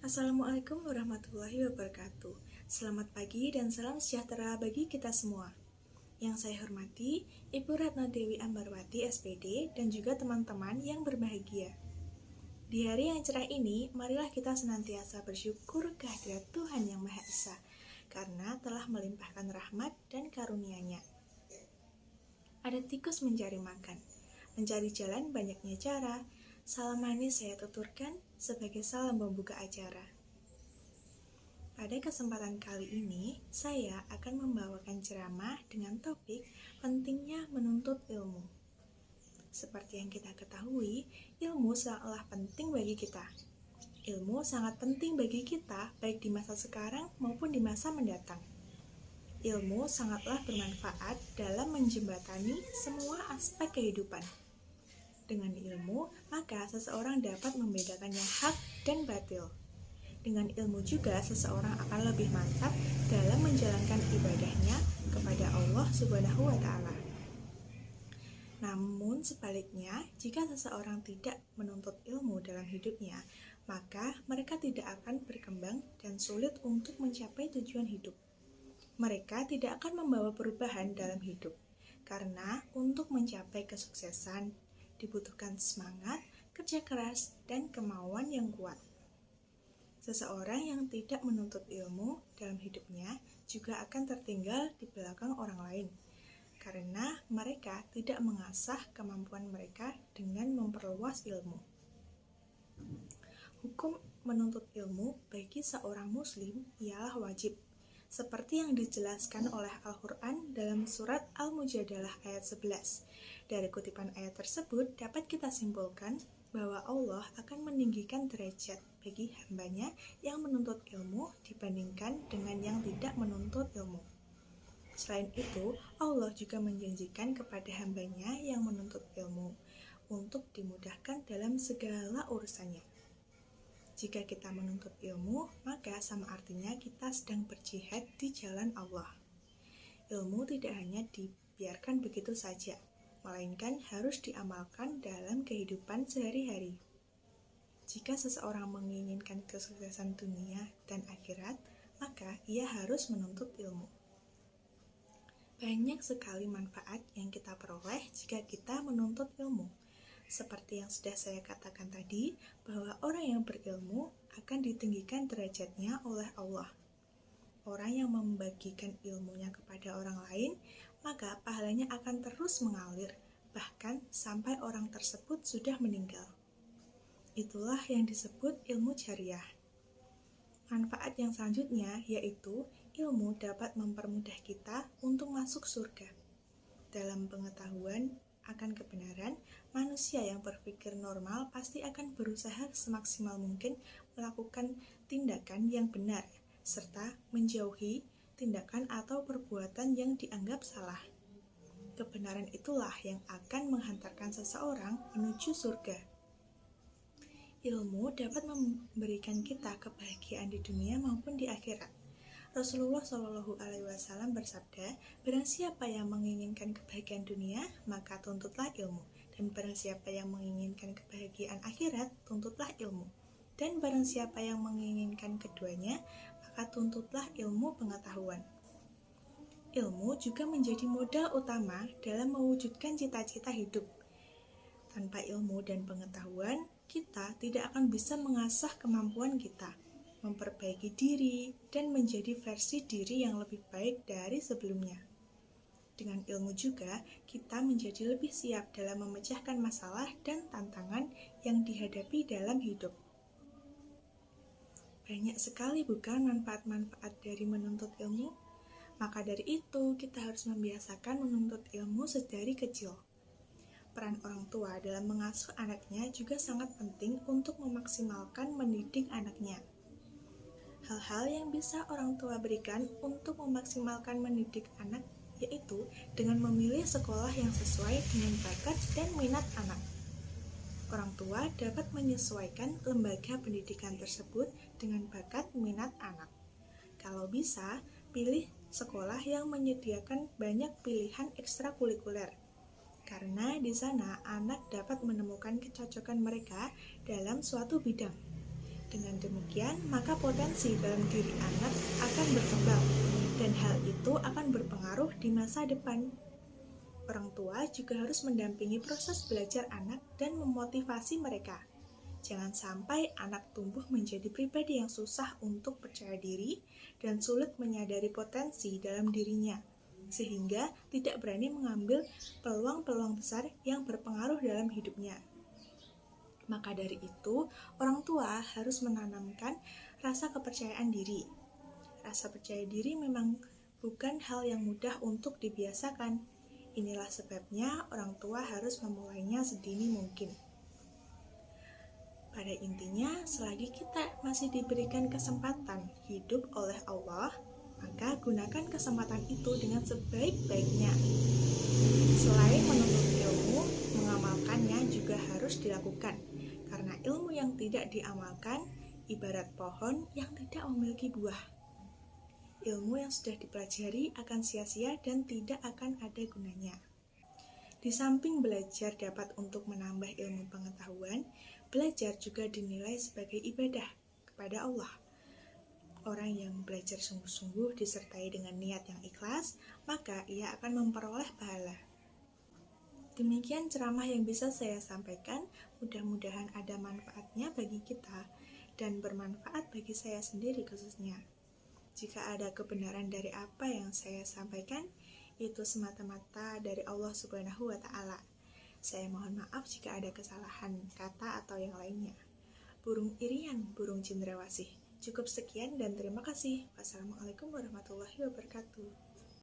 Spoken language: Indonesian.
Assalamualaikum warahmatullahi wabarakatuh. Selamat pagi dan salam sejahtera bagi kita semua. Yang saya hormati, Ibu Ratna Dewi Ambarwati SPD dan juga teman-teman yang berbahagia. Di hari yang cerah ini, marilah kita senantiasa bersyukur kehadirat Tuhan Yang Maha Esa, karena telah melimpahkan rahmat dan karunia-Nya. Ada tikus mencari makan, mencari jalan banyaknya cara. Salam manis saya tuturkan sebagai salam pembuka acara. Pada kesempatan kali ini, saya akan membawakan ceramah dengan topik pentingnya menuntut ilmu. Seperti yang kita ketahui, ilmu sangatlah penting bagi kita. Ilmu sangat penting bagi kita baik di masa sekarang maupun di masa mendatang. Ilmu sangatlah bermanfaat dalam menjembatani semua aspek kehidupan. Dengan ilmu, maka seseorang dapat membedakan yang hak dan batil. Dengan ilmu juga, seseorang akan lebih mantap dalam menjalankan ibadahnya kepada Allah Subhanahu wa Ta'ala. Namun sebaliknya, jika seseorang tidak menuntut ilmu dalam hidupnya, maka mereka tidak akan berkembang dan sulit untuk mencapai tujuan hidup. Mereka tidak akan membawa perubahan dalam hidup, karena untuk mencapai kesuksesan dibutuhkan semangat, kerja keras, dan kemauan yang kuat. Seseorang yang tidak menuntut ilmu dalam hidupnya juga akan tertinggal di belakang orang lain, karena mereka tidak mengasah kemampuan mereka dengan memperluas ilmu. Hukum menuntut ilmu bagi seorang muslim ialah wajib, seperti yang dijelaskan oleh Al-Quran dalam surat Al-Mujadalah ayat 11. Dari kutipan ayat tersebut dapat kita simpulkan bahwa Allah akan meninggikan derajat bagi hambanya yang menuntut ilmu dibandingkan dengan yang tidak menuntut ilmu. Selain itu, Allah juga menjanjikan kepada hambanya yang menuntut ilmu untuk dimudahkan dalam segala urusannya. Jika kita menuntut ilmu, maka sama artinya kita sedang berjihad di jalan Allah. Ilmu tidak hanya dibiarkan begitu saja, melainkan harus diamalkan dalam kehidupan sehari-hari. Jika seseorang menginginkan kesuksesan dunia dan akhirat, maka ia harus menuntut ilmu. Banyak sekali manfaat yang kita peroleh jika kita menuntut ilmu. Seperti yang sudah saya katakan tadi, bahwa orang yang berilmu akan ditinggikan derajatnya oleh Allah. Orang yang membagikan ilmunya kepada orang lain, maka pahalanya akan terus mengalir, bahkan sampai orang tersebut sudah meninggal. Itulah yang disebut ilmu jariah. Manfaat yang selanjutnya yaitu ilmu dapat mempermudah kita untuk masuk surga. Dalam pengetahuan akan kebenaran, manusia yang berpikir normal pasti akan berusaha semaksimal mungkin melakukan tindakan yang benar, serta menjauhi tindakan atau perbuatan yang dianggap salah. Kebenaran itulah yang akan menghantarkan seseorang menuju surga. Ilmu dapat memberikan kita kebahagiaan di dunia maupun di akhirat. Rasulullah Shallallahu Alaihi Wasallam bersabda, barang siapa yang menginginkan kebahagiaan dunia, maka tuntutlah ilmu. Dan barang siapa yang menginginkan kebahagiaan akhirat, tuntutlah ilmu. Dan barang siapa yang menginginkan keduanya, maka tuntutlah ilmu pengetahuan. Ilmu juga menjadi modal utama dalam mewujudkan cita-cita hidup. Tanpa ilmu dan pengetahuan, kita tidak akan bisa mengasah kemampuan kita, memperbaiki diri, dan menjadi versi diri yang lebih baik dari sebelumnya. Dengan ilmu juga, kita menjadi lebih siap dalam memecahkan masalah dan tantangan yang dihadapi dalam hidup. Banyak sekali bukan manfaat-manfaat dari menuntut ilmu? Maka dari itu, kita harus membiasakan menuntut ilmu sedari kecil. Peran orang tua dalam mengasuh anaknya juga sangat penting untuk memaksimalkan mendidik anaknya. Hal-hal yang bisa orang tua berikan untuk memaksimalkan mendidik anak yaitu dengan memilih sekolah yang sesuai dengan bakat dan minat anak. Orang tua dapat menyesuaikan lembaga pendidikan tersebut dengan bakat minat anak. Kalau bisa, pilih sekolah yang menyediakan banyak pilihan ekstrakurikuler, karena di sana anak dapat menemukan kecocokan mereka dalam suatu bidang. Dengan demikian, maka potensi dalam diri anak akan berkembang, dan hal itu akan berpengaruh di masa depan. Orang tua juga harus mendampingi proses belajar anak dan memotivasi mereka. Jangan sampai anak tumbuh menjadi pribadi yang susah untuk percaya diri dan sulit menyadari potensi dalam dirinya, sehingga tidak berani mengambil peluang-peluang besar yang berpengaruh dalam hidupnya. Maka dari itu, orang tua harus menanamkan rasa kepercayaan diri. Rasa percaya diri memang bukan hal yang mudah untuk dibiasakan. Inilah sebabnya orang tua harus memulainya sedini mungkin. Pada intinya, selagi kita masih diberikan kesempatan hidup oleh Allah, maka gunakan kesempatan itu dengan sebaik-baiknya. Selain menuntut ilmu, mengamalkannya juga harus dilakukan, karena ilmu yang tidak diamalkan ibarat pohon yang tidak memiliki buah. Ilmu yang sudah dipelajari akan sia-sia dan tidak akan ada gunanya. Di samping belajar dapat untuk menambah ilmu pengetahuan, belajar juga dinilai sebagai ibadah kepada Allah. Orang yang belajar sungguh-sungguh disertai dengan niat yang ikhlas, maka ia akan memperoleh pahala. Demikian ceramah yang bisa saya sampaikan, mudah-mudahan ada manfaatnya bagi kita dan bermanfaat bagi saya sendiri khususnya. Jika ada kebenaran dari apa yang saya sampaikan, itu semata-mata dari Allah Subhanahu wa Ta'ala. Saya mohon maaf jika ada kesalahan kata atau yang lainnya. Burung irian, burung cendrawasih. Cukup sekian dan terima kasih. Wassalamualaikum warahmatullahi wabarakatuh.